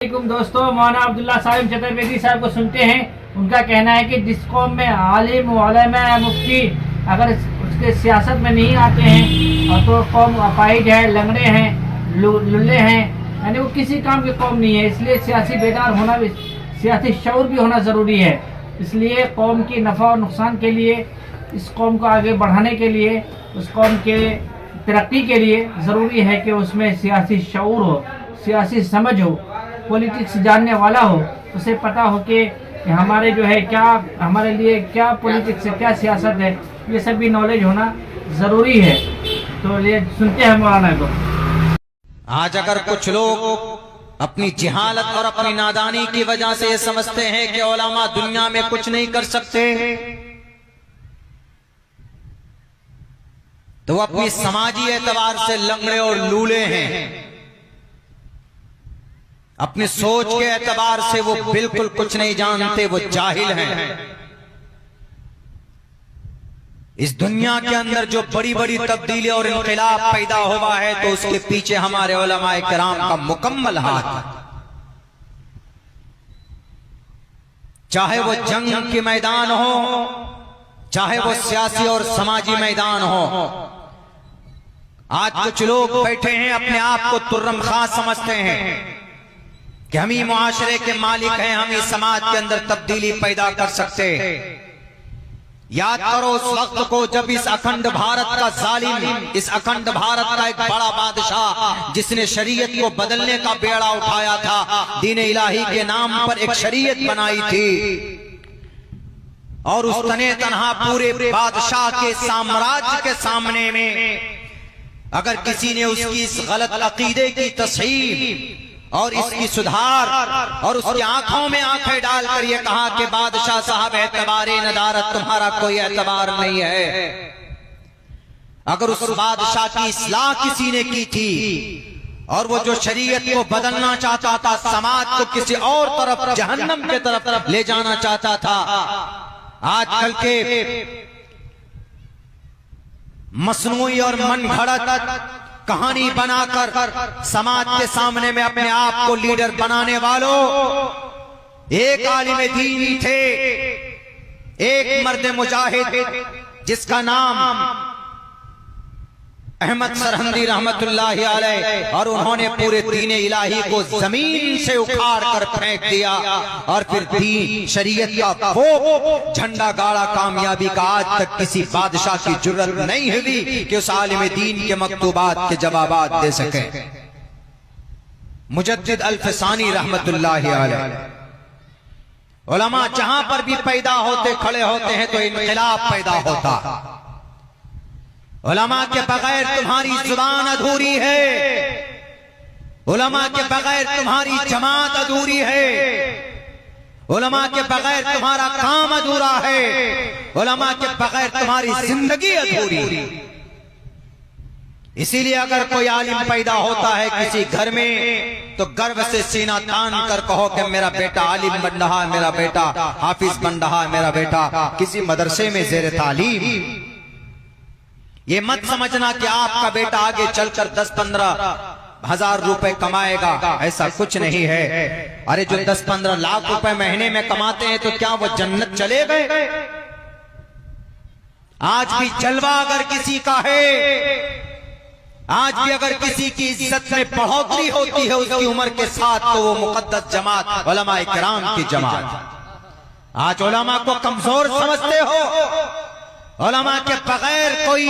दोस्तों, मौलाना अब्दुल्ला साहिब चतुर्वेदी साहब को सुनते हैं। उनका कहना है कि जिस कौम में आलिम उलमा मुफ्ती अगर उसके सियासत में नहीं आते हैं और तो कौम अपाहिज है, लंगड़े हैं, लुल्ले हैं, यानी वो किसी काम की कौम नहीं है। इसलिए सियासी बेदार होना भी, सियासी शऊर भी होना ज़रूरी है। इसलिए कौम की नफ़ा और नुकसान के लिए, इस कौम को आगे बढ़ाने के लिए, उस कौम के तरक्की के लिए ज़रूरी है कि उसमें सियासी शऊर हो, सियासी समझ हो, पॉलिटिक्स जानने वाला हो, उसे पता हो कि हमारे जो है क्या, हमारे लिए क्या पॉलिटिक्स है, क्या सियासत है, ये सब भी नॉलेज होना ज़रूरी है। तो ये सुनते हैं मौलाना को। आज अगर कुछ लोग अपनी जिहालत और अपनी नादानी की वजह से ये समझते हैं कि उलमा दुनिया में कुछ नहीं कर सकते, तो वो अपनी समाजी एतबार से लंगड़े और लूले हैं। अपनी सोच के एतबार से वो बिल्कुल कुछ नहीं जानते, वो जाहिल हैं। इस दुनिया के अंदर जो बड़ी बड़ी तब्दीली और इनकलाब पैदा हुआ है, तो उसके पीछे हमारे उलमाए किराम का मुकम्मल हाथ है। चाहे वो जंग के मैदान हो, चाहे वो सियासी और समाजी मैदान हो। आज कुछ लोग बैठे हैं, अपने आप को तुर्रम खास समझते हैं कि हम ही मुआशरे के मालिक हैं, हम ही समाज के अंदर तब्दीली पैदा कर सकते हैं। याद करो उस वक्त को जब इस अखंड भारत का जालिम, इस अखंड भारत का एक बड़ा बादशाह जिसने शरीयत को बदलने का बेड़ा उठाया था, दीन इलाही के नाम पर एक शरीयत बनाई थी, और उस तने तनहा पूरे बादशाह के साम्राज्य के सामने में अगर किसी ने उसकी इस गलत अकीदे की तस्हीह और इसकी सुधार और उसकी आंखों में आंखें डालकर ये कहा कि बादशाह साहब एतबारे नदारत, तुम्हारा कोई एतबार नहीं है। अगर उस बादशाह की इस्लाह किसी ने की थी और वो जो शरीयत को बदलना चाहता था, समाज को किसी और तरफ, जहन्नम के तरफ ले जाना चाहता था, आजकल के मसनूई और मन घड़त कहानी बनाकर समाज के सामने में अपने आप को लीडर बनाने वालों, एक आलिम दीन थे, एक मर्द मुजाहिद जिसका नाम अहमद सरहंदी रहमतुल्लाहि अलैह, और उन्होंने पूरे दीन इलाही को जमीन से उखाड़ कर फेंक दिया और फिर दीन शरीयत का वो झंडा गाड़ा कामयाबी का। आज तक किसी बादशाह की जुर्रत नहीं हुई कि उस आलिम दीन के मकतूबात के जवाबात दे सके। मुजद्दिद अल-फसानी रहमतुल्लाहि अलैह, उलमा जहां पर भी पैदा होते, खड़े होते हैं तो इनकलाब पैदा होता। उलमा के बगैर तुम्हारी जुबान अधूरी है, उलमा के बगैर तुम्हारी जमात अधूरी है, उलमा के बगैर तुम्हारा काम अधूरा है, उलमा के बगैर तुम्हारी जिंदगी अधूरी। इसीलिए अगर कोई आलिम पैदा होता है किसी घर में, तो गर्व से सीना तान कर कहो कि मेरा बेटा आलिम बन रहा है, मेरा बेटा हाफिज बन रहा है, मेरा बेटा किसी मदरसे में जेर तालीम। ये मत समझना कि आपका बेटा आगे चलकर 10-15 हजार रुपए कमाएगा, ऐसा कुछ नहीं है। अरे जो 10-15 लाख रुपए महीने में कमाते हैं, तो क्या वो जन्नत चले गए? आज भी जलवा अगर किसी का है, आज भी अगर किसी की इज्जत में बढ़ोतरी होती है उसकी उम्र के साथ, तो वो मुकद्दस जमात उलमाए किराम की जमात। आज उलमा को कमजोर समझते हो, उलमा के बगैर कोई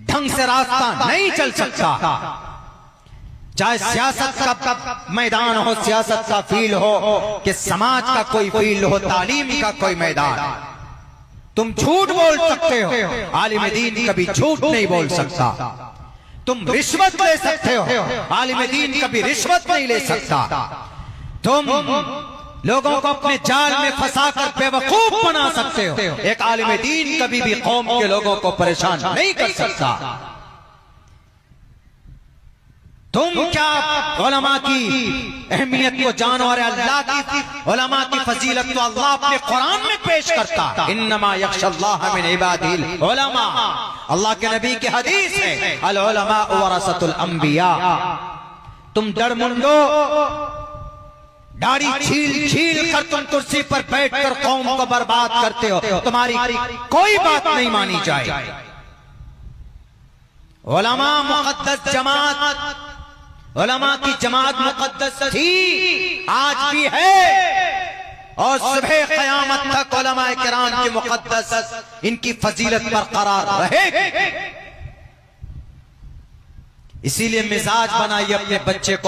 ढंग से रास्ता नहीं चल सकता। चाहे सियासत का मैदान हो, सियासत का फील्ड हो, कि समाज का कोई फील्ड हो, तालीम का कोई मैदान। तुम झूठ बोल सकते हो, आलिम दीन कभी झूठ नहीं बोल सकता। तुम रिश्वत ले सकते हो, आलिम दीन कभी रिश्वत नहीं ले सकता। तुम लोगों को अपने जाल में फंसाकर बेवकूफ बना सकते हो, एक आलिम दीन कभी भी कौम के लोगों को परेशान नहीं कर सकता। तुम क्या उलमा की अहमियत को जानो, और अल्लाह की उलमा की फजीलत तो अल्लाह अपने कुरान में पेश करता। इन्नमा यख्शल्लाह मिन इबादिल उलमा, अल्लाह के नबी की हदीस है, अल उलमा वरसतुल अंबिया, तुम डरमुंडो, दाढ़ी छील छील कर तुम कुर्सी पर बैठकर कौम को बर्बाद करते हो, तुम्हारी कोई बात नहीं मानी जाए। उलमा मुक़द्दस जमात, उलमा की जमात मुक़द्दस थी, आज भी है, और सुबह क़यामत तक उलमा किराम की मुक़द्दस इनकी फजीलत बरकरार रहेगी। इसीलिए मिजाज बनाइए अपने बच्चे को